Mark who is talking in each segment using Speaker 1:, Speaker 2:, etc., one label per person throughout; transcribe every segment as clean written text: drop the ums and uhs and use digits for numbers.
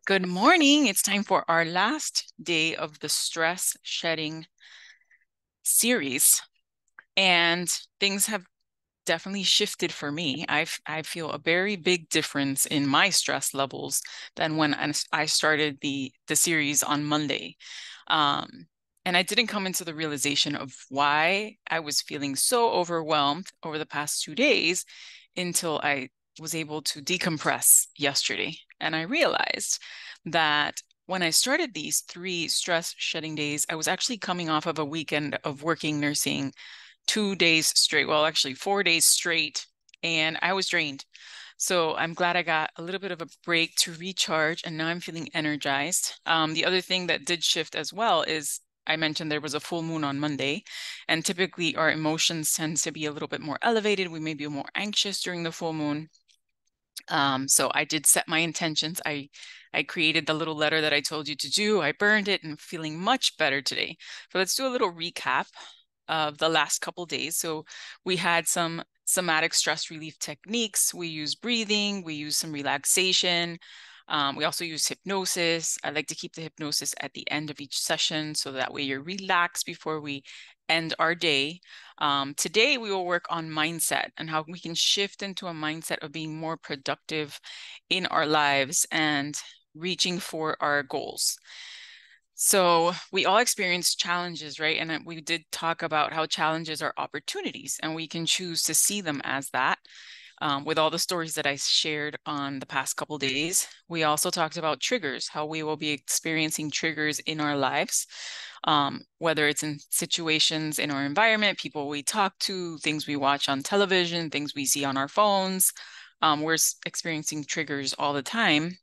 Speaker 1: Good morning. It's time for our last day of the stress shedding series. And things have definitely shifted for me. I feel a very big difference in my stress levels than when I started the series on Monday. Um, and I didn't come into the realization of why I was feeling so overwhelmed over the past 2 days until I was able to decompress yesterday. And I realized that when I started these 3 stress shedding days, I was actually coming off of a weekend of working nursing 2 days straight. Well, actually 4 days straight, and I was drained. So I'm glad I got a little bit of a break to recharge, and now I'm feeling energized. The other thing that did shift as well is I mentioned there was a full moon on Monday, and typically our emotions tend to be a little bit more elevated. We may be more anxious during the full moon. So I did set my intentions. I created the little letter that I told you to do. I burned it and I'm feeling much better today. So let's do a little recap of the last couple days. So we had some somatic stress relief techniques. We use breathing, we use some relaxation. We also use hypnosis. I like to keep the hypnosis at the end of each session so that way you're relaxed before we end our day. Today, we will work on mindset and how we can shift into a mindset of being more productive in our lives and reaching for our goals. So we all experience challenges, right? And we did talk about how challenges are opportunities, and we can choose to see them as that. With all the stories that I shared on the past couple days, we also talked about triggers, how we will be experiencing triggers in our lives, whether it's in situations in our environment, people we talk to, things we watch on television, things we see on our phones. We're experiencing triggers all the time,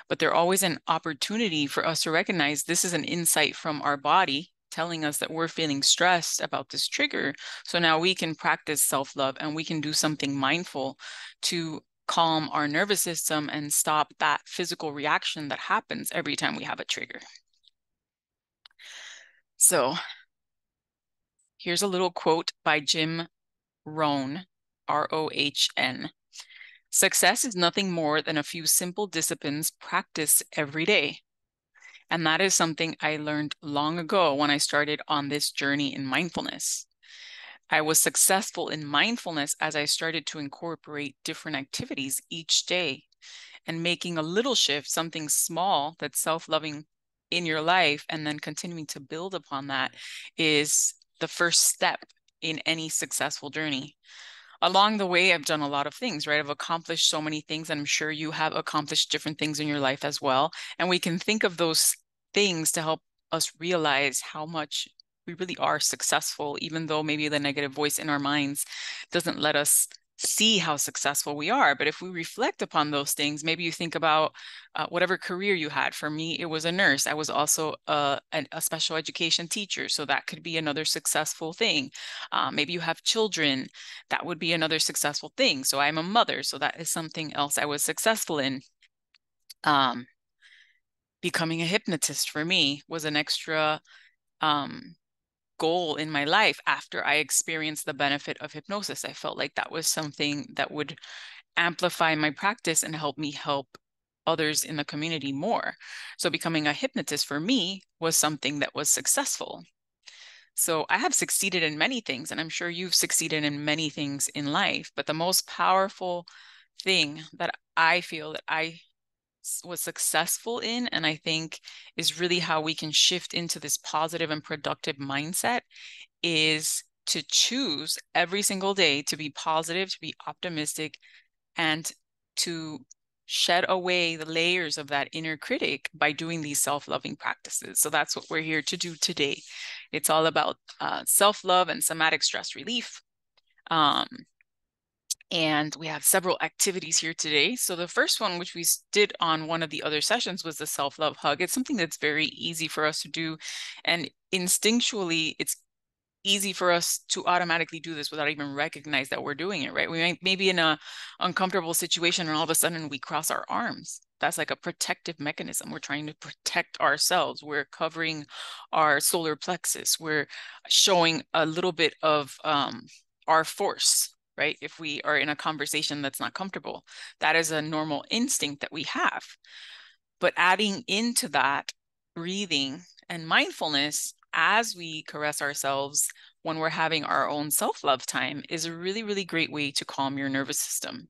Speaker 1: but they're always an opportunity for us to recognize this is an insight from our body telling us that we're feeling stressed about this trigger. So now we can practice self-love and we can do something mindful to calm our nervous system and stop that physical reaction that happens every time we have a trigger. So here's a little quote by Jim Rohn, Rohn. Success is nothing more than a few simple disciplines practiced every day. And that is something I learned long ago when I started on this journey in mindfulness. I was successful in mindfulness as I started to incorporate different activities each day and making a little shift, something small that's self-loving in your life, and then continuing to build upon that is the first step in any successful journey. Along the way, I've done a lot of things, right? I've accomplished so many things, and I'm sure you have accomplished different things in your life as well. And we can think of those things to help us realize how much we really are successful, even though maybe the negative voice in our minds doesn't let us see how successful we are. But if we reflect upon those things, maybe you think about whatever career you had. For me, it was a nurse. I was also a special education teacher. So that could be another successful thing. Maybe you have children. That would be another successful thing. So I'm a mother. So that is something else I was successful in. Um, Becoming a hypnotist for me was an extra um, goal in my life after I experienced the benefit of hypnosis. I felt like that was something that would amplify my practice and help me help others in the community more. So becoming a hypnotist for me was something that was successful. So I have succeeded in many things, and I'm sure you've succeeded in many things in life. But the most powerful thing that I feel that I was successful in, and I think is really how we can shift into this positive and productive mindset, is to choose every single day to be positive, to be optimistic, and to shed away the layers of that inner critic by doing these self-loving practices. So that's what we're here to do today. It's all about self-love and somatic stress relief. Um, and we have several activities here today. So the first one, which we did on one of the other sessions, was the self-love hug. It's something that's very easy for us to do. And instinctually, it's easy for us to automatically do this without even recognize that we're doing it, right? We may be in a uncomfortable situation and all of a sudden we cross our arms. That's like a protective mechanism. We're trying to protect ourselves. We're covering our solar plexus. We're showing a little bit of our force, right? If we are in a conversation that's not comfortable, that is a normal instinct that we have. But adding into that breathing and mindfulness as we caress ourselves when we're having our own self-love time is a really, really great way to calm your nervous system.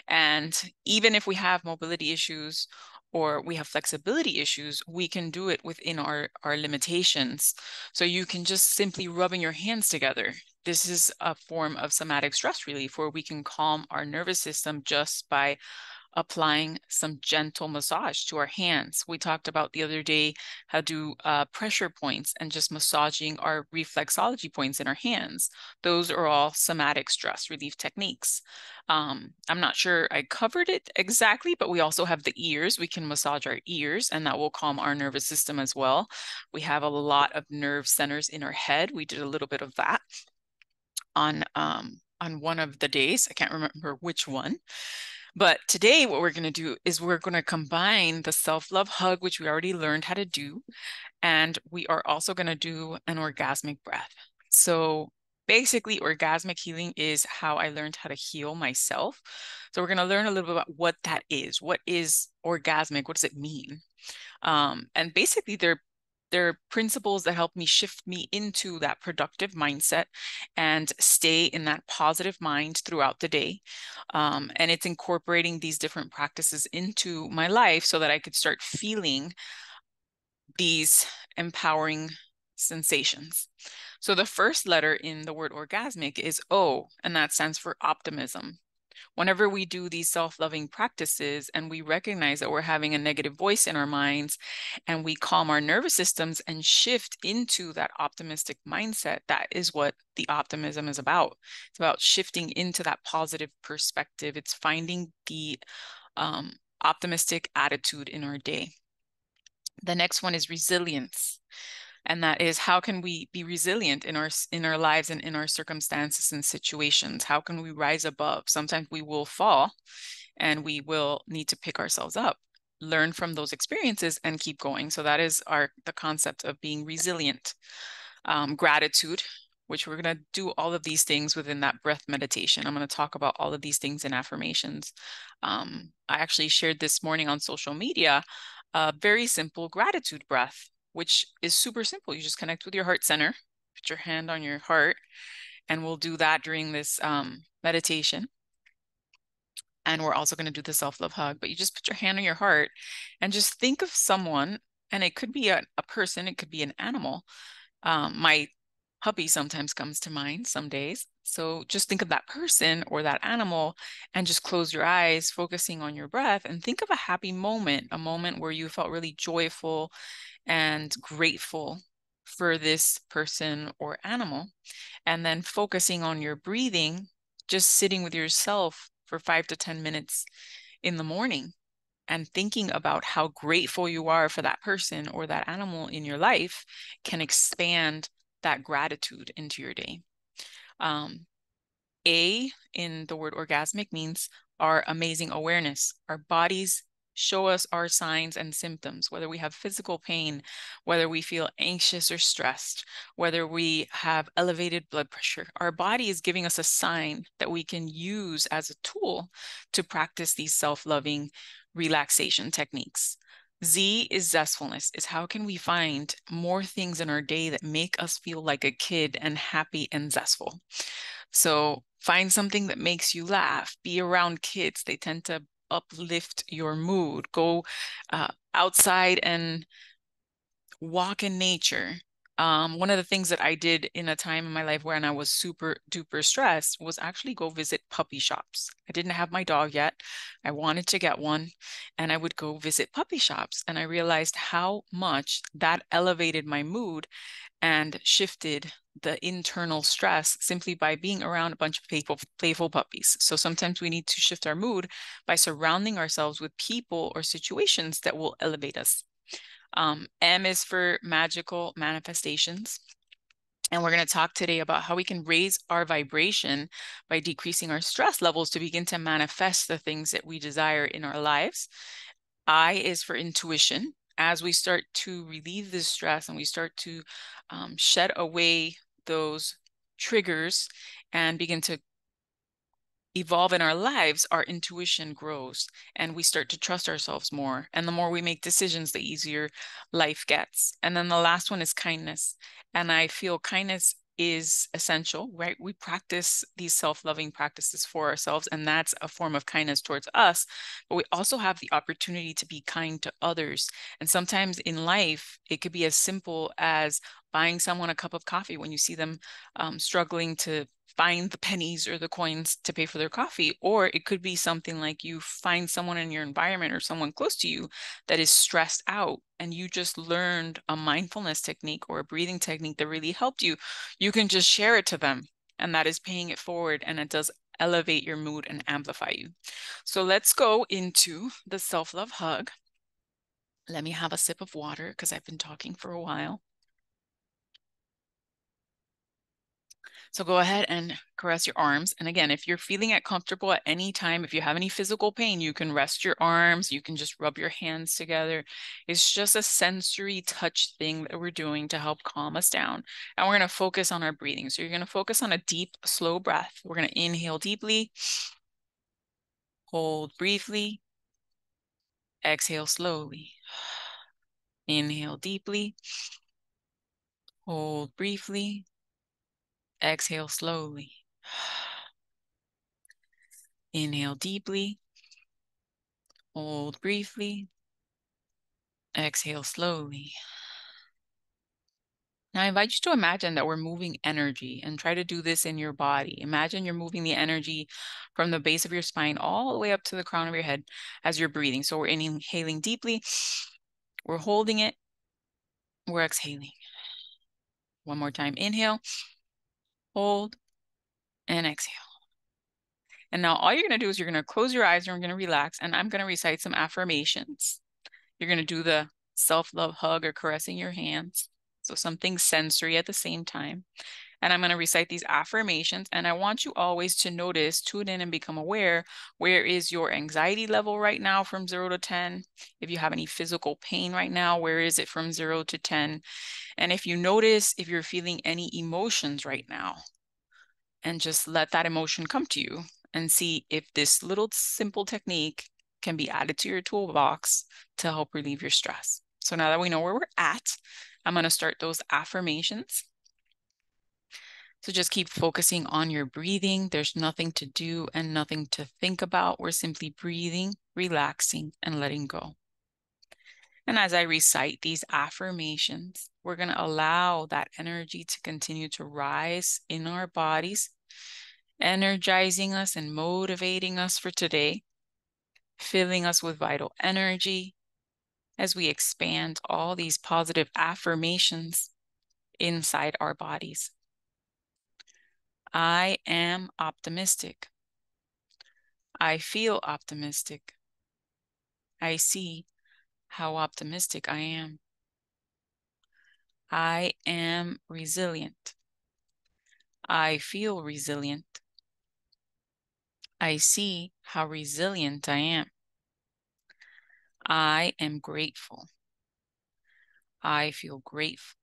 Speaker 1: And even if we have mobility issues or we have flexibility issues, we can do it within our limitations. So you can just simply rubbing your hands together. This is a form of somatic stress relief where we can calm our nervous system just by applying some gentle massage to our hands. We talked about the other day how to do pressure points and just massaging our reflexology points in our hands. Those are all somatic stress relief techniques. I'm not sure I covered it exactly, but we also have the ears. We can massage our ears, and that will calm our nervous system as well. We have a lot of nerve centers in our head. We did a little bit of that on one of the days. I can't remember which one. But today, what we're going to do is we're going to combine the self-love hug, which we already learned how to do, and we are also going to do an orgasmic breath. So basically, orgasmic healing is how I learned how to heal myself. So we're going to learn a little bit about what that is. What is orgasmic? What does it mean? And basically, they're principles that help me shift me into that productive mindset and stay in that positive mind throughout the day. And it's incorporating these different practices into my life so that I could start feeling these empowering sensations. So the first letter in the word orgasmic is O, and that stands for optimism. Whenever we do these self-loving practices and we recognize that we're having a negative voice in our minds and we calm our nervous systems and shift into that optimistic mindset, that is what the optimism is about. It's about shifting into that positive perspective. It's finding the optimistic attitude in our day. The next one is resilience. And that is, how can we be resilient in our lives and in our circumstances and situations? How can we rise above? Sometimes we will fall and we will need to pick ourselves up, learn from those experiences and keep going. So that is the concept of being resilient. Gratitude, which we're going to do all of these things within that breath meditation. I'm going to talk about all of these things in affirmations. I actually shared this morning on social media a very simple gratitude breath, which is super simple. You just connect with your heart center, put your hand on your heart, and we'll do that during this meditation. And we're also going to do the self-love hug, but you just put your hand on your heart and just think of someone, and it could be a person, it could be an animal. My puppy sometimes comes to mind some days. So just think of that person or that animal and just close your eyes, focusing on your breath, and think of a happy moment, a moment where you felt really joyful and grateful for this person or animal. And then focusing on your breathing, just sitting with yourself for 5 to 10 minutes in the morning and thinking about how grateful you are for that person or that animal in your life can expand that gratitude into your day. A in the word orgasmic means our amazing awareness. Our bodies show us our signs and symptoms, whether we have physical pain, whether we feel anxious or stressed, whether we have elevated blood pressure. Our body is giving us a sign that we can use as a tool to practice these self-loving relaxation techniques. Z is zestfulness, is how can we find more things in our day that make us feel like a kid and happy and zestful. So find something that makes you laugh, be around kids. They tend to uplift your mood. Go outside and walk in nature. One of the things that I did in a time in my life when I was super duper stressed was actually go visit puppy shops. I didn't have my dog yet. I wanted to get one, and I would go visit puppy shops. And I realized how much that elevated my mood and shifted the internal stress simply by being around a bunch of playful puppies. So sometimes we need to shift our mood by surrounding ourselves with people or situations that will elevate us. M is for magical manifestations. And we're going to talk today about how we can raise our vibration by decreasing our stress levels to begin to manifest the things that we desire in our lives. I is for intuition. As we start to relieve this stress and we start to shed away those triggers and begin to evolve in our lives, our intuition grows and we start to trust ourselves more. And the more we make decisions, the easier life gets. And then the last one is kindness. And I feel kindness is essential, right? We practice these self-loving practices for ourselves, and that's a form of kindness towards us. But we also have the opportunity to be kind to others. And sometimes in life, it could be as simple as buying someone a cup of coffee when you see them struggling to find the pennies or the coins to pay for their coffee. Or it could be something like you find someone in your environment or someone close to you that is stressed out and you just learned a mindfulness technique or a breathing technique that really helped you. You can just share it to them, and that is paying it forward, and it does elevate your mood and amplify you. So let's go into the self-love hug. Let me have a sip of water because I've been talking for a while. So go ahead and caress your arms. And again, if you're feeling it comfortable at any time, if you have any physical pain, you can rest your arms. You can just rub your hands together. It's just a sensory touch thing that we're doing to help calm us down. And we're going to focus on our breathing. So you're going to focus on a deep, slow breath. We're going to inhale deeply, hold briefly, exhale slowly. Inhale deeply, hold briefly, exhale slowly. Inhale deeply, hold briefly, exhale slowly. Now, I invite you to imagine that we're moving energy and try to do this in your body. Imagine you're moving the energy from the base of your spine all the way up to the crown of your head as you're breathing. So we're inhaling deeply, we're holding it, we're exhaling. One more time, inhale, hold, and exhale. And now all you're going to do is you're going to close your eyes and we're going to relax, and I'm going to recite some affirmations. You're going to do the self-love hug or caressing your hands. So something sensory at the same time. And I'm going to recite these affirmations. And I want you always to notice, tune in and become aware. Where is your anxiety level right now from 0 to 10? If you have any physical pain right now, where is it from 0 to 10? And if you notice, if you're feeling any emotions right now, and just let that emotion come to you and see if this little simple technique can be added to your toolbox to help relieve your stress. So now that we know where we're at, I'm going to start those affirmations. So just keep focusing on your breathing. There's nothing to do and nothing to think about. We're simply breathing, relaxing, and letting go. And as I recite these affirmations, we're going to allow that energy to continue to rise in our bodies, energizing us and motivating us for today, filling us with vital energy as we expand all these positive affirmations inside our bodies. I am optimistic. I feel optimistic. I see how optimistic I am. I am resilient. I feel resilient. I see how resilient I am. I am grateful. I feel grateful.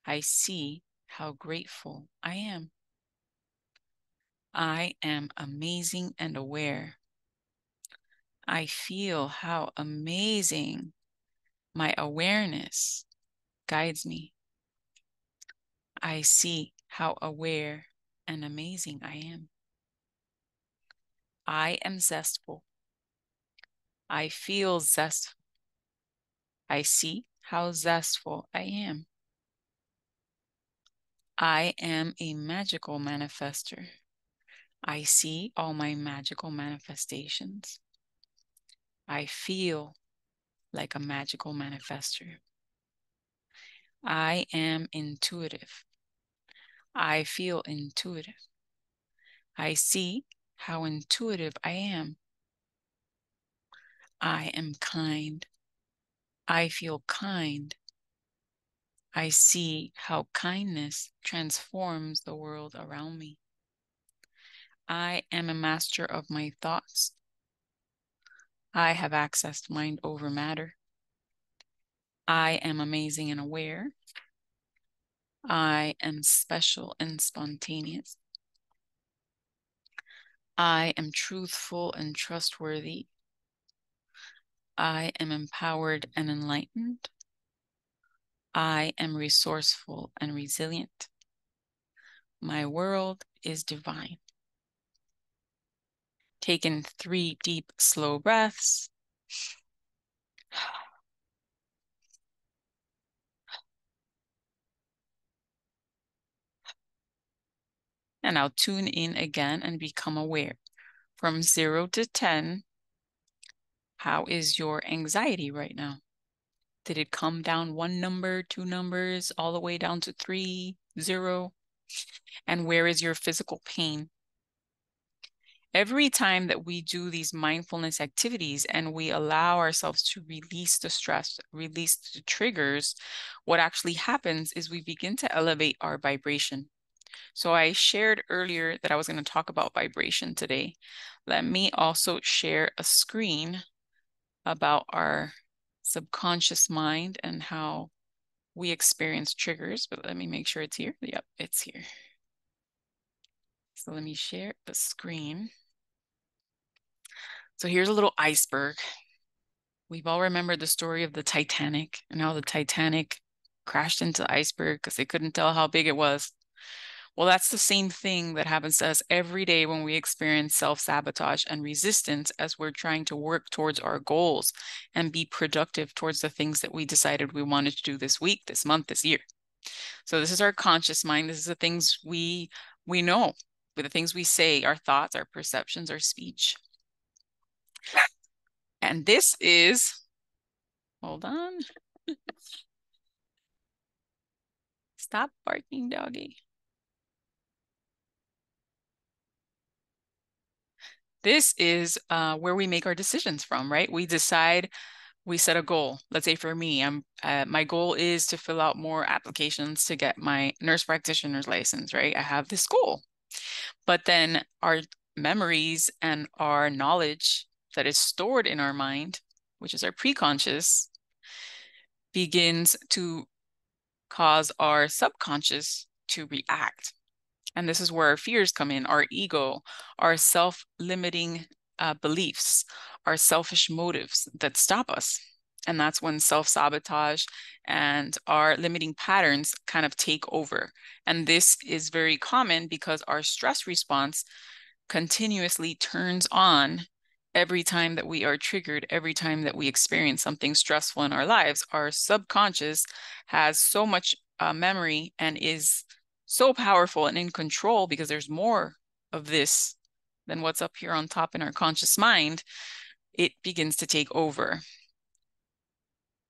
Speaker 1: I see how grateful I am. I am amazing and aware. I feel how amazing my awareness guides me. I see how aware and amazing I am. I am zestful. I feel zestful. I see how zestful I am. I am a magical manifester. I see all my magical manifestations. I feel like a magical manifester. I am intuitive. I feel intuitive. I see how intuitive I am. I am kind. I feel kind. I see how kindness transforms the world around me. I am a master of my thoughts. I have accessed mind over matter. I am amazing and aware. I am special and spontaneous. I am truthful and trustworthy. I am empowered and enlightened. I am resourceful and resilient. My world is divine. Take in 3 deep, slow breaths. And now tune in again and become aware. From 0 to 10, how is your anxiety right now? Did it come down 1 number, 2 numbers, all the way down to 3, 0? And where is your physical pain? Every time that we do these mindfulness activities and we allow ourselves to release the stress, release the triggers, what actually happens is we begin to elevate our vibration. So I shared earlier that I was going to talk about vibration today. Let me also share a screen about our subconscious mind and how we experience triggers, but let me make sure it's here. Yep, it's here. So let me share the screen. So here's a little iceberg. We've all remembered the story of the Titanic and how the Titanic crashed into the iceberg because they couldn't tell how big it was. Well, that's the same thing that happens to us every day when we experience self-sabotage and resistance as we're trying to work towards our goals and be productive towards the things that we decided we wanted to do this week, this month, this year. So this is our conscious mind. This is the things we know, the things we say, our thoughts, our perceptions, our speech. And this is, hold on. Stop barking, doggy. This is where we make our decisions from, right? We decide, we set a goal. Let's say for me, my goal is to fill out more applications to get my nurse practitioner's license, right? I have this goal. But then our memories and our knowledge that is stored in our mind, which is our preconscious, begins to cause our subconscious to react. And this is where our fears come in, our ego, our self-limiting beliefs, our selfish motives that stop us. And that's when self-sabotage and our limiting patterns kind of take over. And this is very common because our stress response continuously turns on every time that we are triggered, every time that we experience something stressful in our lives. Our subconscious has so much memory and is so powerful and in control because there's more of this than what's up here on top in our conscious mind. It begins to take over.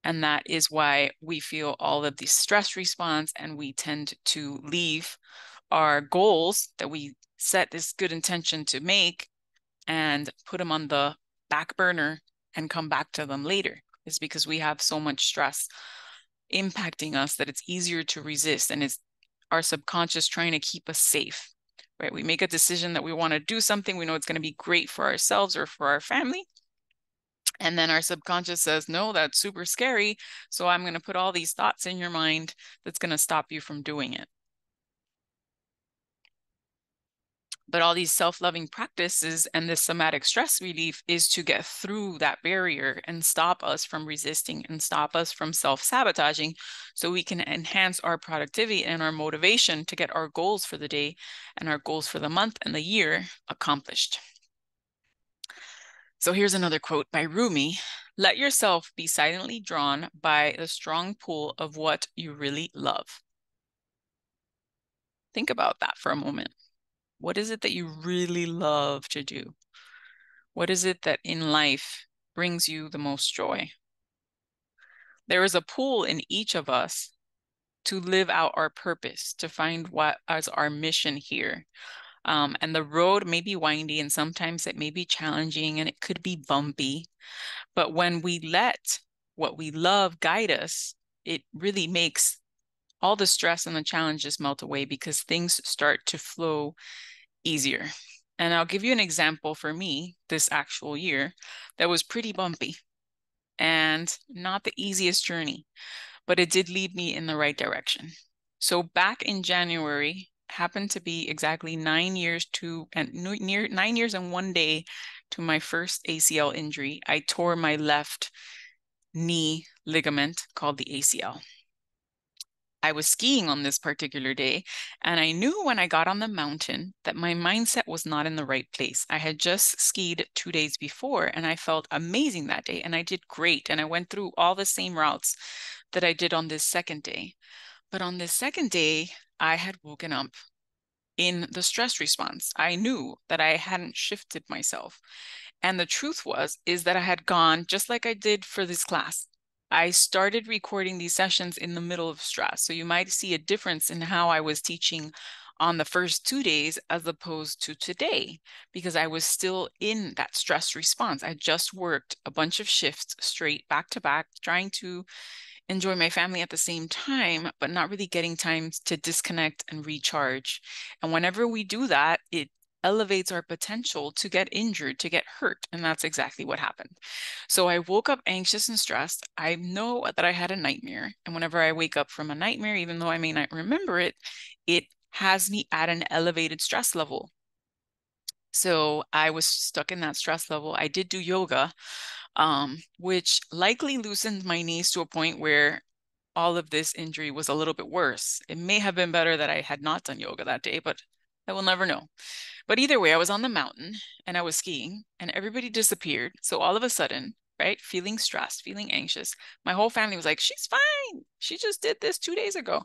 Speaker 1: And that is why we feel all of the stress response and we tend to leave our goals that we set this good intention to make and put them on the back burner and come back to them later. It's because we have so much stress impacting us that it's easier to resist, and it's our subconscious trying to keep us safe, right? We make a decision that we want to do something, we know it's going to be great for ourselves or for our family, and then our subconscious says, no, that's super scary, so I'm going to put all these thoughts in your mind that's going to stop you from doing it. But all these self-loving practices and this somatic stress relief is to get through that barrier and stop us from resisting and stop us from self-sabotaging so we can enhance our productivity and our motivation to get our goals for the day and our goals for the month and the year accomplished. So here's another quote by Rumi. Let yourself be silently drawn by the strong pull of what you really love. Think about that for a moment. What is it that you really love to do? What is it that in life brings you the most joy? There is a pull in each of us to live out our purpose, to find what is our mission here. And the road may be windy and sometimes it may be challenging and it could be bumpy. But when we let what we love guide us, it really makes all the stress and the challenges melt away because things start to flow easier. And I'll give you an example for me this actual year that was pretty bumpy and not the easiest journey, but it did lead me in the right direction. So back in January happened to be exactly 9 years to and near 9 years and 1 day to my first ACL injury. I tore my left knee ligament called the ACL. I was skiing on this particular day, and I knew when I got on the mountain that my mindset was not in the right place. I had just skied 2 days before, and I felt amazing that day, and I did great. And I went through all the same routes that I did on this second day. But on this second day, I had woken up in the stress response. I knew that I hadn't shifted myself. And the truth is that I had gone just like I did for this class. I started recording these sessions in the middle of stress. So you might see a difference in how I was teaching on the first 2 days as opposed to today, because I was still in that stress response. I just worked a bunch of shifts straight back to back, trying to enjoy my family at the same time, but not really getting time to disconnect and recharge. And whenever we do that, it elevates our potential to get injured, to get hurt. And that's exactly what happened. So I woke up anxious and stressed. I know that I had a nightmare. And whenever I wake up from a nightmare, even though I may not remember it, it has me at an elevated stress level. So I was stuck in that stress level. I did do yoga, which likely loosened my knees to a point where all of this injury was a little bit worse. It may have been better that I had not done yoga that day, but I will never know. But either way, I was on the mountain and I was skiing and everybody disappeared. So all of a sudden, right, feeling stressed, feeling anxious, my whole family was like, she's fine. She just did this 2 days ago.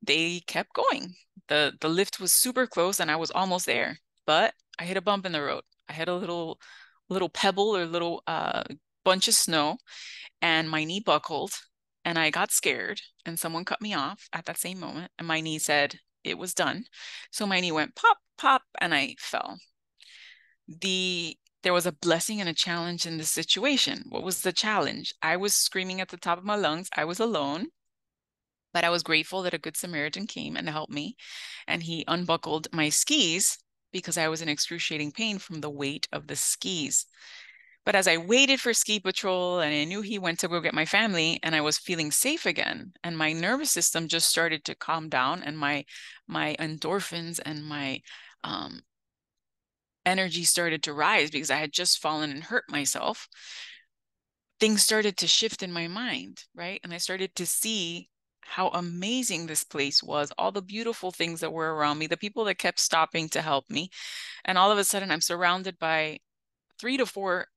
Speaker 1: They kept going. The lift was super close and I was almost there, but I hit a bump in the road. I hit a little pebble or little bunch of snow and my knee buckled and I got scared and someone cut me off at that same moment and my knee said it was done. So my knee went pop, pop, and I fell. There was a blessing and a challenge in this situation. What was the challenge? I was screaming at the top of my lungs. I was alone, but I was grateful that a good Samaritan came and helped me and he unbuckled my skis because I was in excruciating pain from the weight of the skis. But as I waited for ski patrol and I knew he went to go get my family and I was feeling safe again and my nervous system just started to calm down and my endorphins and my energy started to rise because I had just fallen and hurt myself, things started to shift in my mind, right? And I started to see how amazing this place was, all the beautiful things that were around me, the people that kept stopping to help me. And all of a sudden I'm surrounded by 3 to 4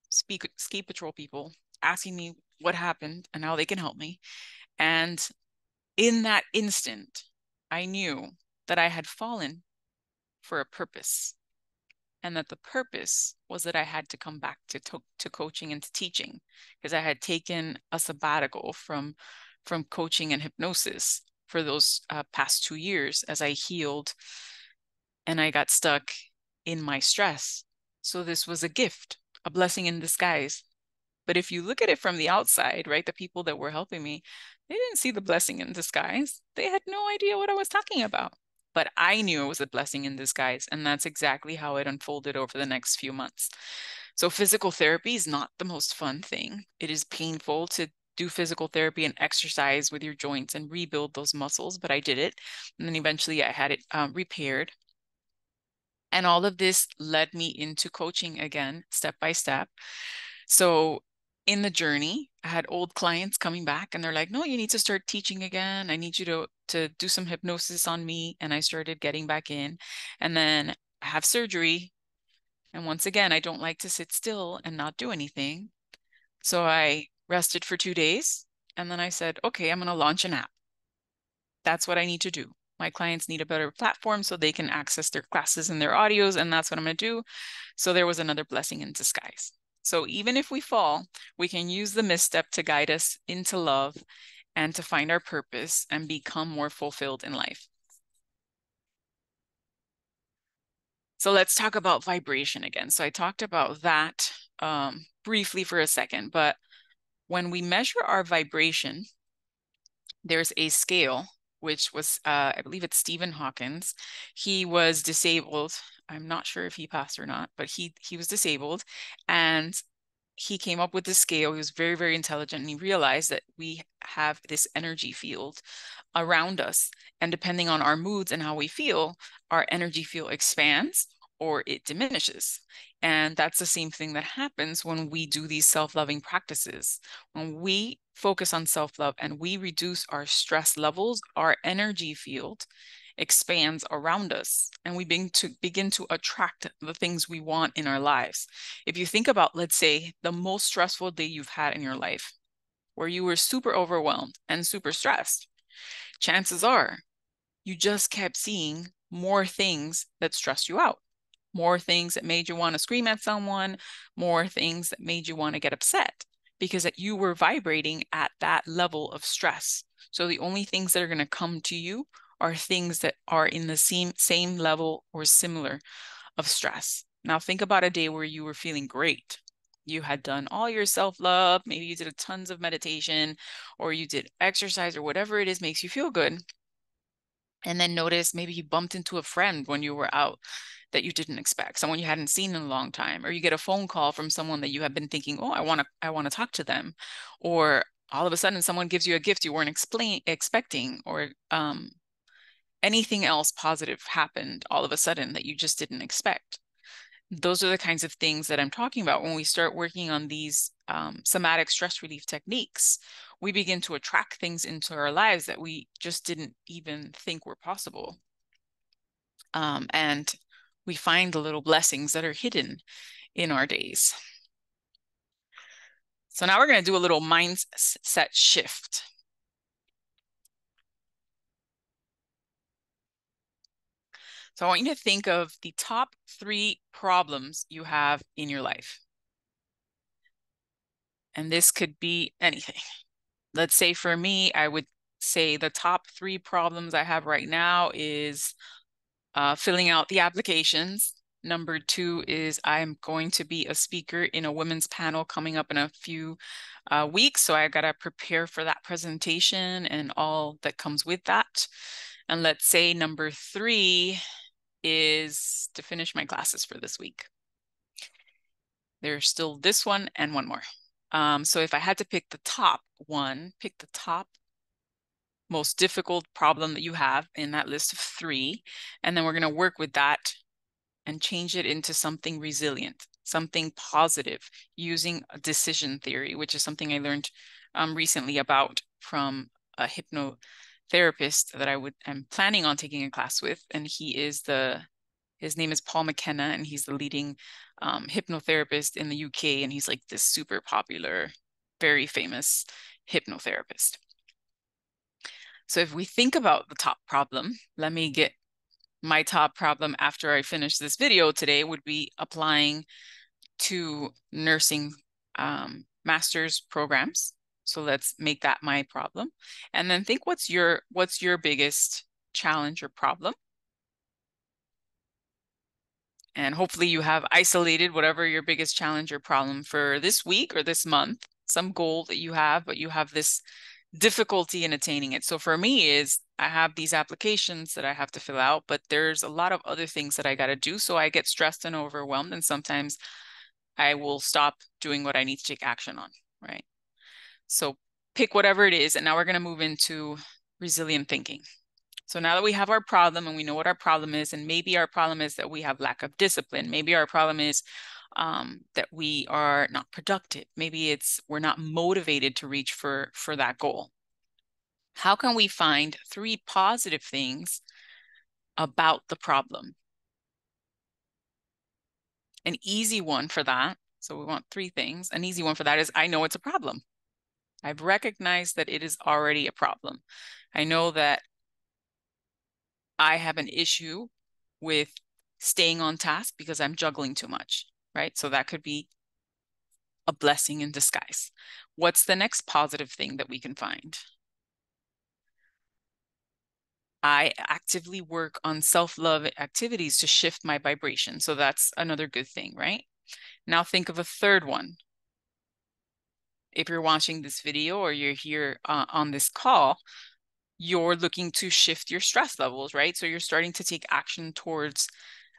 Speaker 1: ski patrol people asking me what happened and how they can help me. And in that instant, I knew that I had fallen for a purpose and that the purpose was that I had to come back to coaching and to teaching because I had taken a sabbatical from coaching and hypnosis for those past 2 years as I healed and I got stuck in my stress. So this was a gift, a blessing in disguise. But if you look at it from the outside, right, the people that were helping me, they didn't see the blessing in disguise. They had no idea what I was talking about. But I knew it was a blessing in disguise. And that's exactly how it unfolded over the next few months. So physical therapy is not the most fun thing. It is painful to do physical therapy and exercise with your joints and rebuild those muscles, but I did it. And then eventually I had it repaired. And all of this led me into coaching again, step by step. So in the journey, I had old clients coming back and they're like, no, you need to start teaching again. I need you to do some hypnosis on me. And I started getting back in. And then I have surgery. And once again, I don't like to sit still and not do anything. So I rested for 2 days. And then I said, okay, I'm going to launch an app. That's what I need to do. My clients need a better platform so they can access their classes and their audios. And that's what I'm going to do. So there was another blessing in disguise. So even if we fall, we can use the misstep to guide us into love and to find our purpose and become more fulfilled in life. So let's talk about vibration again. So I talked about that briefly for a second, but when we measure our vibration, there's a scale, which was, I believe it's Stephen Hawkins. He was disabled. I'm not sure if he passed or not, but he was disabled. And he came up with this scale. He was very, very intelligent, and he realized that we have this energy field around us. And depending on our moods and how we feel, our energy field expands or it diminishes. And that's the same thing that happens when we do these self-loving practices. When we focus on self-love and we reduce our stress levels, our energy field expands around us, and we begin to attract the things we want in our lives. If you think about, let's say, the most stressful day you've had in your life, where you were super overwhelmed and super stressed, chances are you just kept seeing more things that stressed you out, more things that made you want to scream at someone, more things that made you want to get upset, because that you were vibrating at that level of stress. So the only things that are going to come to you are things that are in the same level or similar of stress. Now think about a day where you were feeling great. You had done all your self-love, maybe you did tons of meditation, or you did exercise, or whatever it is makes you feel good. And then notice maybe you bumped into a friend when you were out that you didn't expect, someone you hadn't seen in a long time, or you get a phone call from someone that you have been thinking, oh, I want to talk to them. Or all of a sudden someone gives you a gift you weren't expecting, or anything else positive happened all of a sudden that you just didn't expect. Those are the kinds of things that I'm talking about. When we start working on these somatic stress relief techniques, we begin to attract things into our lives that we just didn't even think were possible. And we find the little blessings that are hidden in our days. So now we're going to do a little mindset shift. So I want you to think of the top 3 problems you have in your life. And this could be anything. Let's say for me, I would say the top 3 problems I have right now is filling out the applications. Number 2 is I'm going to be a speaker in a women's panel coming up in a few weeks. So I got to prepare for that presentation and all that comes with that. And let's say number 3 is to finish my classes for this week. There's still this one and one more. So if I had to pick the top one, pick the top most difficult problem that you have in that list of 3, and then we're going to work with that and change it into something resilient, something positive, using a decision theory, which is something I learned recently about from a hypnotherapist that I'm planning on taking a class with, and his name is Paul McKenna, and he's the leading hypnotherapist in the UK, and he's like this super popular, very famous hypnotherapist. So if we think about the top problem, let me get my top problem after I finish this video today would be applying to nursing master's programs. So let's make that my problem. And then think what's your biggest challenge or problem? And hopefully you have isolated whatever your biggest challenge or problem for this week or this month, some goal that you have, but you have this difficulty in attaining it. So for me is I have these applications that I have to fill out, but there's a lot of other things that I got to do. So I get stressed and overwhelmed, and sometimes I will stop doing what I need to take action on, right? So pick whatever it is. And now we're going to move into resilient thinking. So now that we have our problem and we know what our problem is, and maybe our problem is that we have lack of discipline. Maybe our problem is that we are not productive. Maybe it's we're not motivated to reach for that goal. How can we find 3 positive things about the problem? An easy one for that, so we want 3 things. An easy one for that is I know it's a problem. I've recognized that it is already a problem. I know that I have an issue with staying on task because I'm juggling too much, right? So that could be a blessing in disguise. What's the next positive thing that we can find? I actively work on self-love activities to shift my vibration. So that's another good thing, right? Now think of a third one. If you're watching this video or you're here on this call, you're looking to shift your stress levels, right? So you're starting to take action towards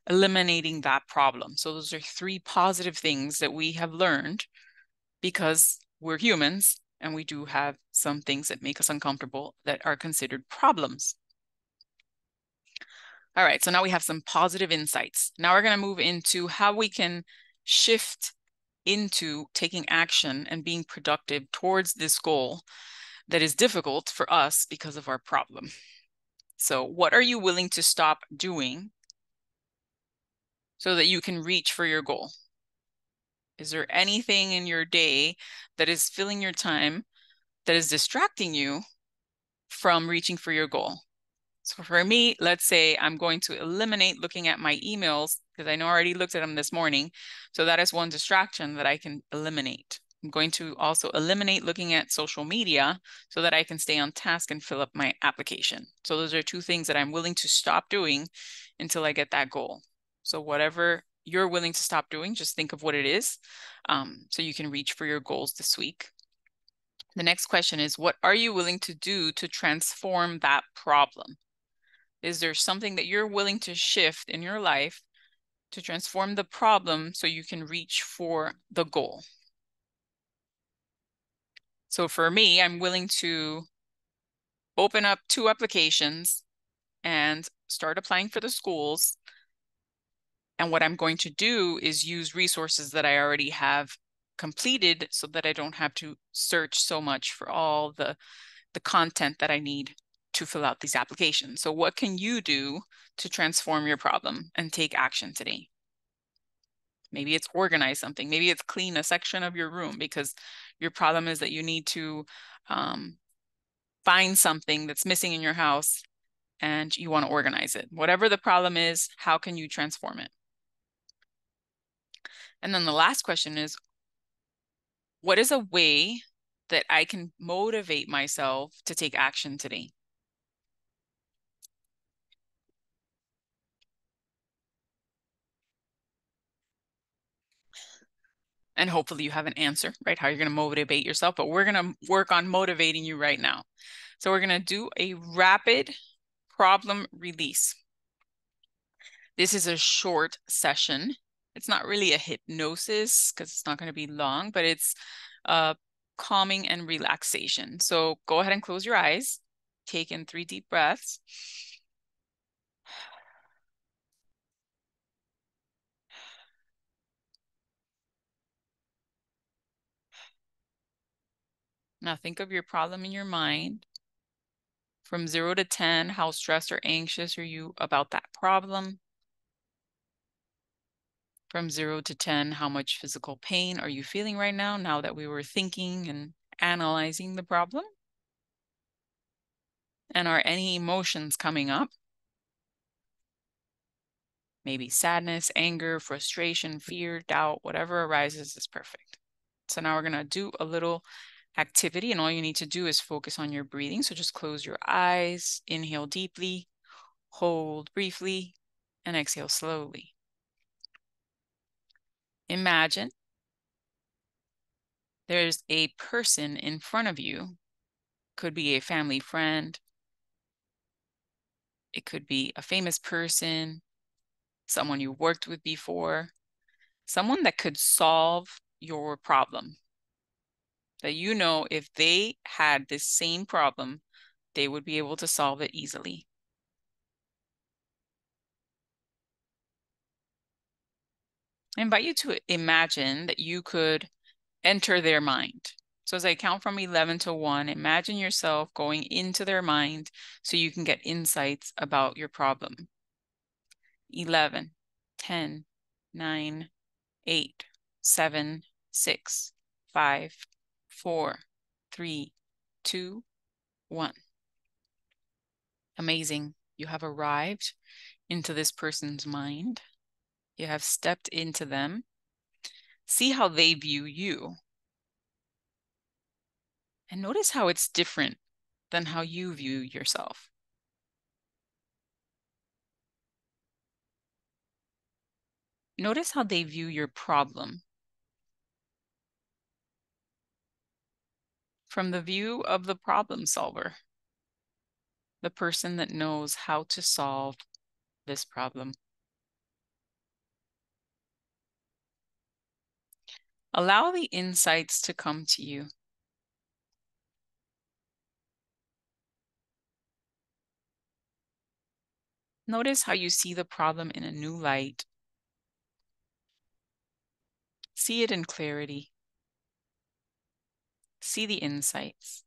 Speaker 1: eliminating that problem. So those are 3 positive things that we have learned because we're humans and we do have some things that make us uncomfortable that are considered problems. All right, so now we have some positive insights. Now we're going to move into how we can shift into taking action and being productive towards this goal that is difficult for us because of our problem. So what are you willing to stop doing so that you can reach for your goal? Is there anything in your day that is filling your time that is distracting you from reaching for your goal? So for me, let's say I'm going to eliminate looking at my emails because I know I already looked at them this morning. So that is one distraction that I can eliminate. I'm going to also eliminate looking at social media so that I can stay on task and fill up my application. So those are two things that I'm willing to stop doing until I get that goal. So whatever you're willing to stop doing, just think of what it is, so you can reach for your goals this week. The next question is, what are you willing to do to transform that problem? Is there something that you're willing to shift in your life to transform the problem so you can reach for the goal? So for me, I'm willing to open up 2 applications and start applying for the schools. And what I'm going to do is use resources that I already have completed so that I don't have to search so much for all the content that I need to fill out these applications. So what can you do to transform your problem and take action today? Maybe it's organize something. Maybe it's clean a section of your room because your problem is that you need to find something that's missing in your house and you want to organize it. Whatever the problem is, how can you transform it? And then the last question is, what is a way that I can motivate myself to take action today? And hopefully you have an answer, right? How you're going to motivate yourself, but we're going to work on motivating you right now. So we're going to do a rapid problem release. This is a short session. It's not really a hypnosis because it's not going to be long, but it's calming and relaxation. So go ahead and close your eyes. Take in 3 deep breaths. Now think of your problem in your mind. From 0 to 10, how stressed or anxious are you about that problem? From 0 to 10, how much physical pain are you feeling right now that we were thinking and analyzing the problem? And are any emotions coming up? Maybe sadness, anger, frustration, fear, doubt, whatever arises is perfect. So now we're going to do a little activity, and all you need to do is focus on your breathing. So just close your eyes, inhale deeply, hold briefly, and exhale slowly. Imagine there's a person in front of you. Could be a family friend. It could be a famous person, someone you worked with before, someone that could solve your problem. That you know if they had this same problem, they would be able to solve it easily. I invite you to imagine that you could enter their mind. So as I count from 11 to 1, imagine yourself going into their mind so you can get insights about your problem. 11, 10, 9, 8, 7, 6, 5, 4, 3, 2, 1. Amazing. You have arrived into this person's mind. You have stepped into them. See how they view you. And notice how it's different than how you view yourself. Notice how they view your problem. From the view of the problem solver, the person that knows how to solve this problem. Allow the insights to come to you. Notice how you see the problem in a new light. See it in clarity. See the insights.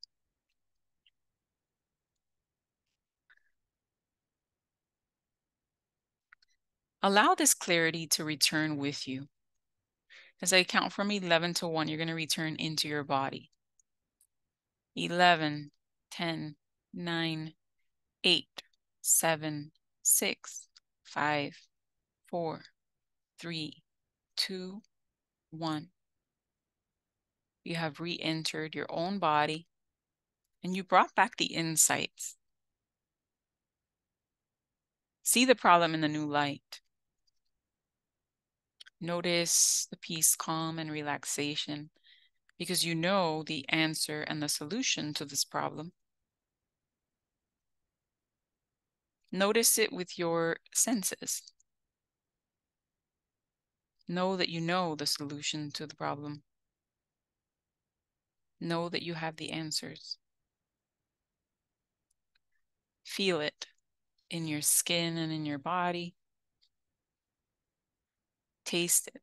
Speaker 1: Allow this clarity to return with you. As I count from 11 to 1, you're going to return into your body. 11, 10, 9, 8, 7, 6, 5, 4, 3, 2, 1. You have re-entered your own body and you brought back the insights. See the problem in the new light. Notice the peace, calm, and relaxation because you know the answer and the solution to this problem. Notice it with your senses. Know that you know the solution to the problem. Know that you have the answers. Feel it in your skin and in your body. Taste it.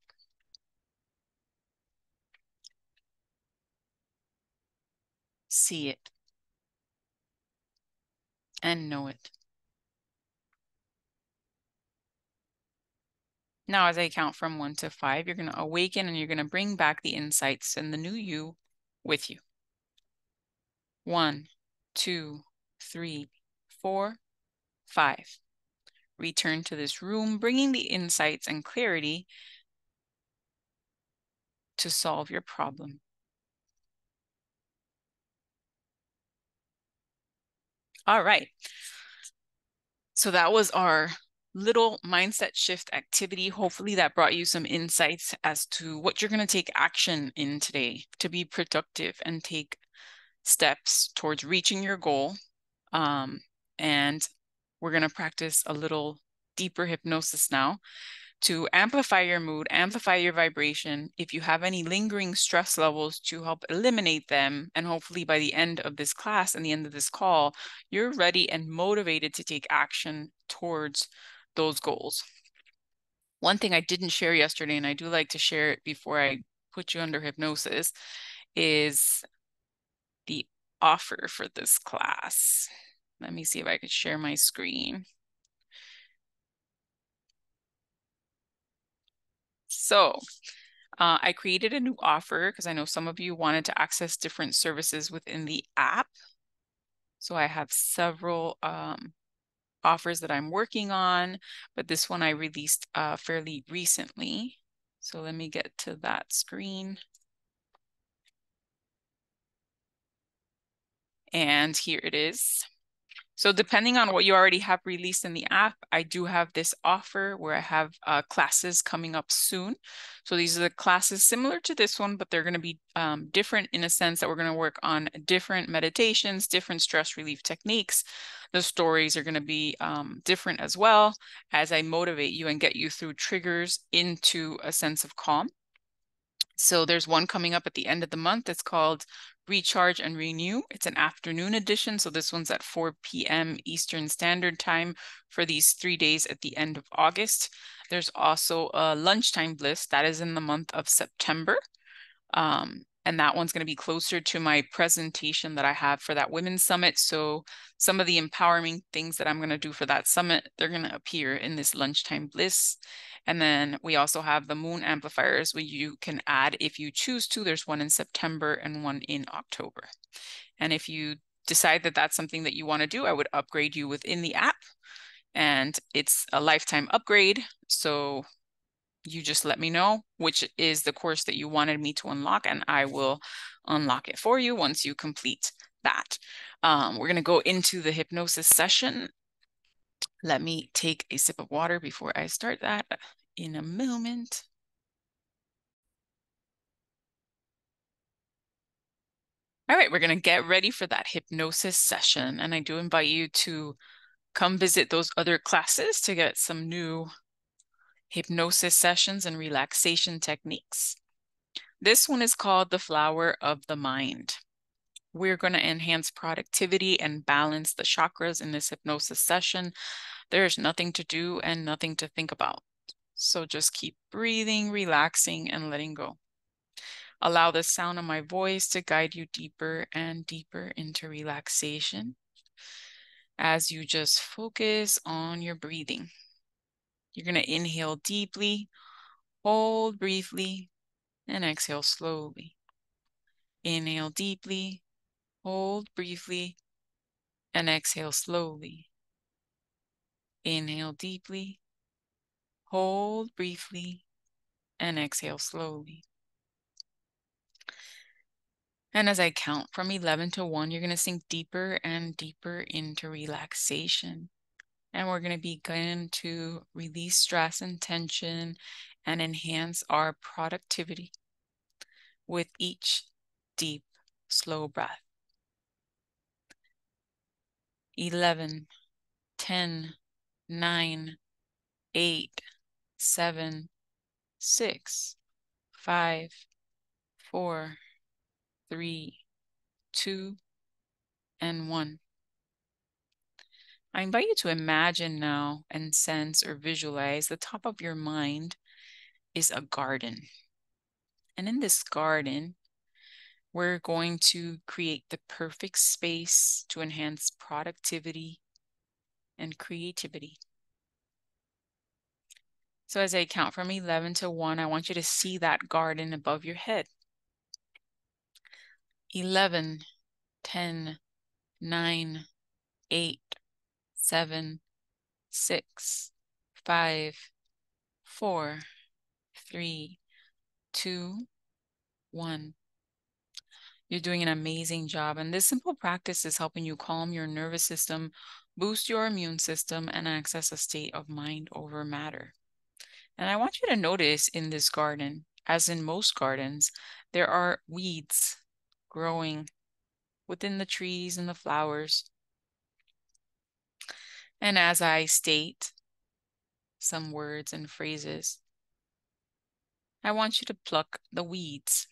Speaker 1: See it. And know it. Now, as I count from 1 to 5, you're going to awaken and you're going to bring back the insights and the new you with you. 1, 2, 3, 4, 5. Return to this room, bringing the insights and clarity to solve your problem. All right. So that was our little mindset shift activity. Hopefully that brought you some insights as to what you're going to take action in today to be productive and take steps towards reaching your goal. And we're going to practice a little deeper hypnosis now to amplify your mood, amplify your vibration. If you have any lingering stress levels, to help eliminate them. And hopefully by the end of this class and the end of this call, you're ready and motivated to take action towards those goals. One thing I didn't share yesterday, and I do like to share it before I put you under hypnosis, is the offer for this class. Let me see if I could share my screen. So I created a new offer because I know some of you wanted to access different services within the app. So I have several offers that I'm working on, but this one I released fairly recently. So let me get to that screen. And here it is. So depending on what you already have released in the app, I do have this offer where I have classes coming up soon. So these are the classes similar to this one, but they're going to be different in a sense that we're going to work on different meditations, different stress relief techniques. The stories are going to be different as well as I motivate you and get you through triggers into a sense of calm. So there's one coming up at the end of the month. It's called Recharge and Renew. It's an afternoon edition. So this one's at 4 p.m. Eastern Standard Time for these 3 days at the end of August. There's also a lunchtime bliss that is in the month of September. And that one's going to be closer to my presentation that I have for that Women's Summit. So some of the empowering things that I'm going to do for that summit, they're going to appear in this lunchtime bliss. And then we also have the moon amplifiers where you can add if you choose to. There's one in September and one in October. And if you decide that that's something that you want to do, I would upgrade you within the app. And it's a lifetime upgrade. So you just let me know which is the course that you wanted me to unlock, and I will unlock it for you once you complete that. We're going to go into the hypnosis session. Let me take a sip of water before I start that in a moment. All right, we're going to get ready for that hypnosis session. And I do invite you to come visit those other classes to get some new hypnosis sessions and relaxation techniques. This one is called the flower of the mind. We're going to enhance productivity and balance the chakras in this hypnosis session. There's nothing to do and nothing to think about. So just keep breathing, relaxing, and letting go. Allow the sound of my voice to guide you deeper and deeper into relaxation as you just focus on your breathing. You're going to inhale deeply, hold briefly, and exhale slowly. Inhale deeply, hold briefly, and exhale slowly. Inhale deeply, hold briefly, and exhale slowly. And as I count from 11 to 1, you're going to sink deeper and deeper into relaxation. And we're going to begin to release stress and tension and enhance our productivity with each deep, slow breath. 11, 10, 9, 8, 7, 6, 5, 4, 3, 2, and 1. I invite you to imagine now and sense or visualize the top of your mind is a garden. And in this garden, we're going to create the perfect space to enhance productivity and creativity. So as I count from 11 to 1, I want you to see that garden above your head. 11, 10, 9, 8, 7, 6, 5, 4, 3, 2, 1. You're doing an amazing job. And this simple practice is helping you calm your nervous system, boost your immune system, and access a state of mind over matter. And I want you to notice in this garden, as in most gardens, there are weeds growing within the trees and the flowers. And as I state some words and phrases, I want you to pluck the weeds.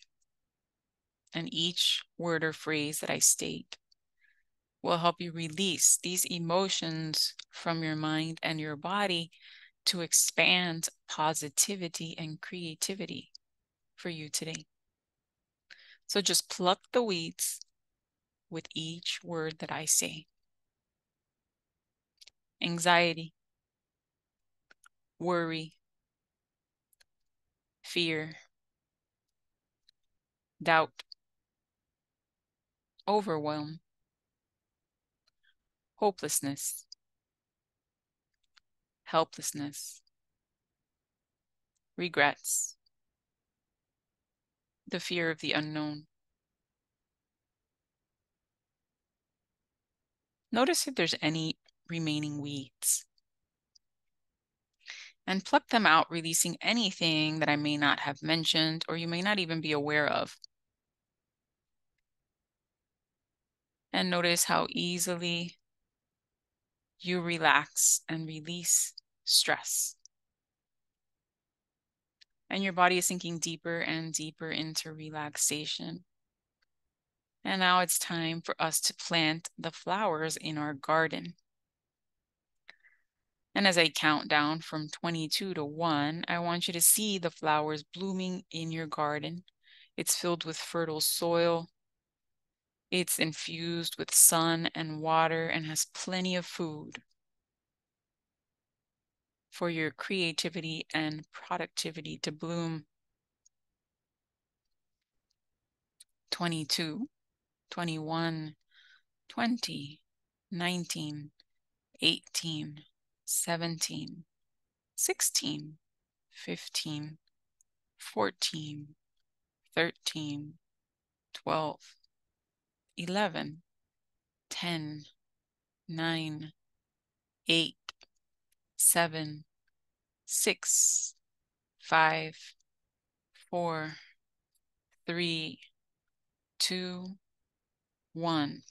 Speaker 1: And each word or phrase that I state will help you release these emotions from your mind and your body to expand positivity and creativity for you today. So just pluck the weeds with each word that I say. Anxiety, worry, fear, doubt, overwhelm, hopelessness, helplessness, regrets, the fear of the unknown. Notice if there's any remaining weeds and pluck them out, releasing anything that I may not have mentioned or you may not even be aware of. And notice how easily you relax and release stress. And your body is sinking deeper and deeper into relaxation. And now it's time for us to plant the flowers in our garden. And as I count down from 22 to 1, I want you to see the flowers blooming in your garden. It's filled with fertile soil. It's infused with sun and water and has plenty of food for your creativity and productivity to bloom. 22, 21, 20, 19, 18, 17, 16, 15, 14, 13, 12, 11, 10, 9, 8, 7, 6, 5, 4, 3, 2, 1.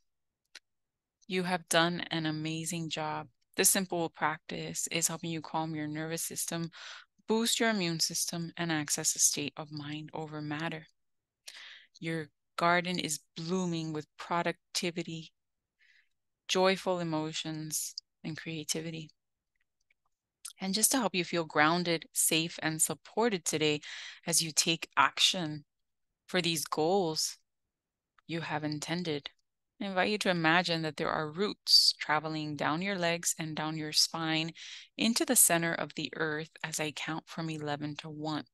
Speaker 1: You have done an amazing job. This simple practice is helping you calm your nervous system, boost your immune system, and access a state of mind over matter. Your garden is blooming with productivity, joyful emotions, and creativity. And just to help you feel grounded, safe, and supported today as you take action for these goals you have intended, I invite you to imagine that there are roots traveling down your legs and down your spine into the center of the earth as I count from 11 to 1.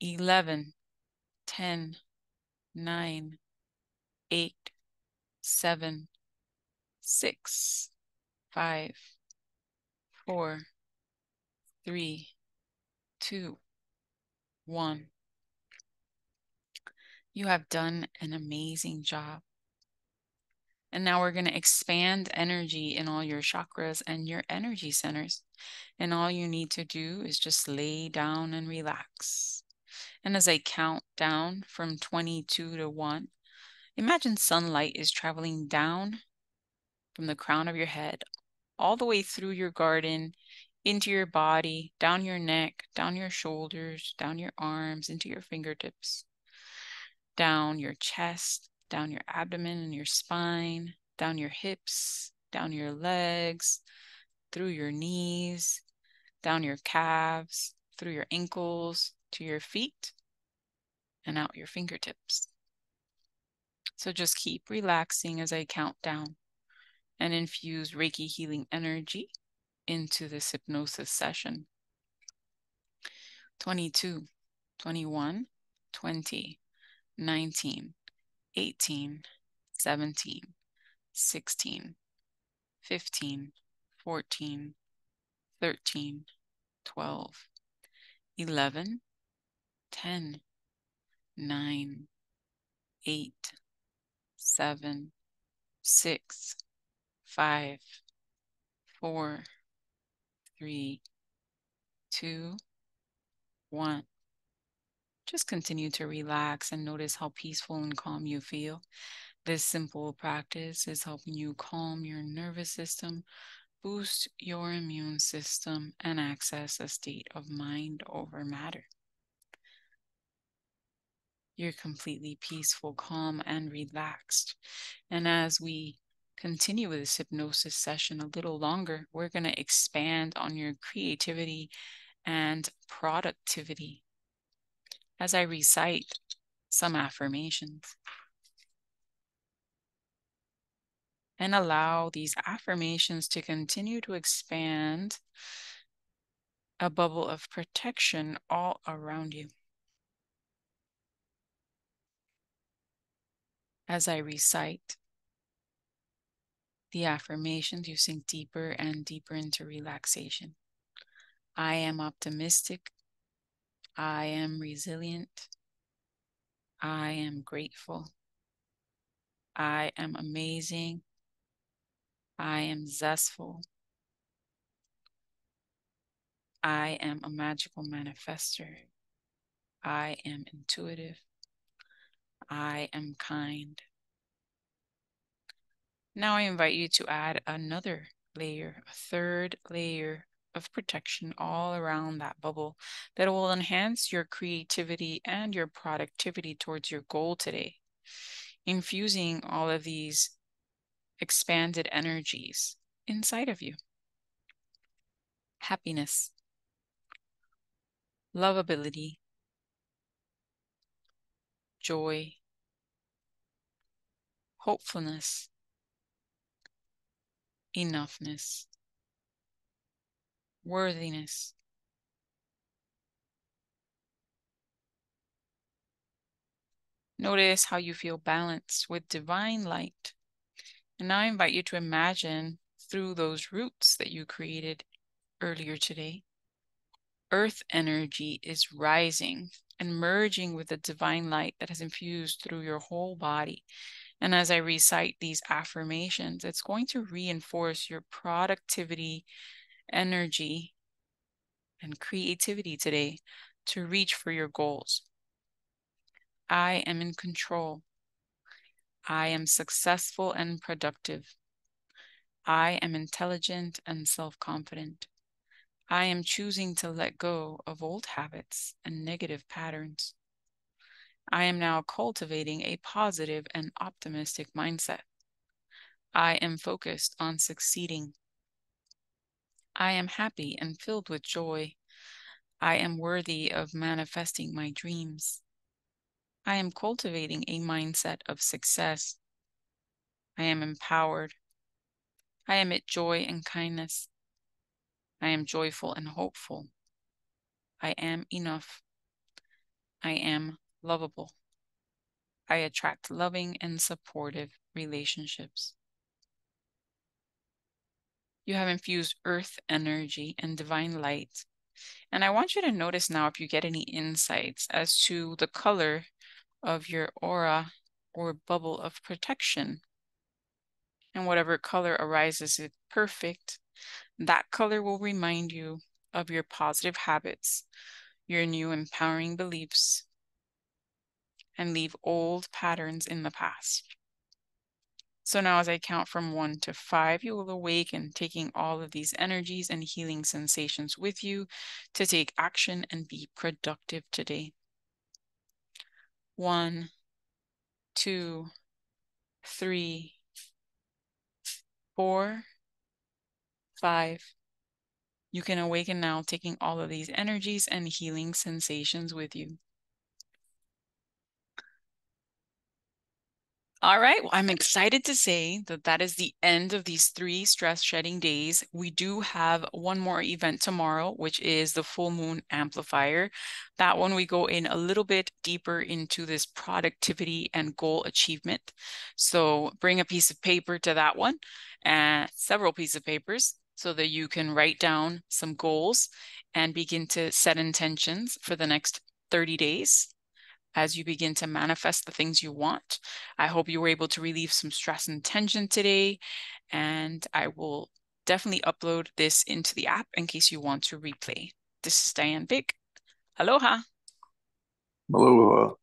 Speaker 1: 11, 10, 9, 8, 7, 6, 5, 4, 3, 2, 1. You have done an amazing job. And now we're going to expand energy in all your chakras and your energy centers. And all you need to do is just lay down and relax. And as I count down from 22 to 1, imagine sunlight is traveling down from the crown of your head all the way through your garden, into your body, down your neck, down your shoulders, down your arms, into your fingertips, down your chest, down your abdomen and your spine, down your hips, down your legs, through your knees, down your calves, through your ankles, to your feet, and out your fingertips. So just keep relaxing as I count down and infuse Reiki healing energy into this hypnosis session. 22, 21, 20, 19, 18, 17, 16, 15, 14, 13, 12, 11, 10, 9, 8, 7, 6, 5, 4, 3, 2, 1. Just continue to relax and notice how peaceful and calm you feel. This simple practice is helping you calm your nervous system, boost your immune system, and access a state of mind over matter. You're completely peaceful, calm, and relaxed. And as we continue with this hypnosis session a little longer, we're going to expand on your creativity and productivity as I recite some affirmations. And allow these affirmations to continue to expand a bubble of protection all around you. As I recite the affirmations, you sink deeper and deeper into relaxation. I am optimistic. I am resilient. I am grateful. I am amazing. I am zestful. I am a magical manifester. I am intuitive. I am kind. Now I invite you to add another layer, a third layer of protection all around that bubble that will enhance your creativity and your productivity towards your goal today, infusing all of these expanded energies inside of you. Happiness, lovability, joy, hopefulness, enoughness, worthiness, notice how you feel balanced with divine light. And now I invite you to imagine through those roots that you created earlier today, earth energy is rising and merging with the divine light that has infused through your whole body. And as I recite these affirmations, it's going to reinforce your productivity, energy, and creativity today to reach for your goals. I am in control. I am successful and productive. I am intelligent and self-confident. I am choosing to let go of old habits and negative patterns. I am now cultivating a positive and optimistic mindset. I am focused on succeeding. I am happy and filled with joy. I am worthy of manifesting my dreams. I am cultivating a mindset of success. I am empowered. I emit joy and kindness. I am joyful and hopeful. I am enough. I am lovable. I attract loving and supportive relationships. You have infused earth energy and divine light. And I want you to notice now if you get any insights as to the color of your aura or bubble of protection. And whatever color arises is perfect. That color will remind you of your positive habits, your new empowering beliefs, and leave old patterns in the past. So now as I count from 1 to 5, you will awaken, taking all of these energies and healing sensations with you to take action and be productive today. 1, 2, 3, 4, 5. You can awaken now, taking all of these energies and healing sensations with you. All right, well, I'm excited to say that that is the end of these 3 stress shedding days. We do have one more event tomorrow, which is the full moon amplifier. That one, we go in a little bit deeper into this productivity and goal achievement. So bring a piece of paper to that one and several pieces of papers so that you can write down some goals and begin to set intentions for the next 30 days. As you begin to manifest the things you want. I hope you were able to relieve some stress and tension today, and I will definitely upload this into the app in case you want to replay. This is Diane Big. Aloha.
Speaker 2: Aloha.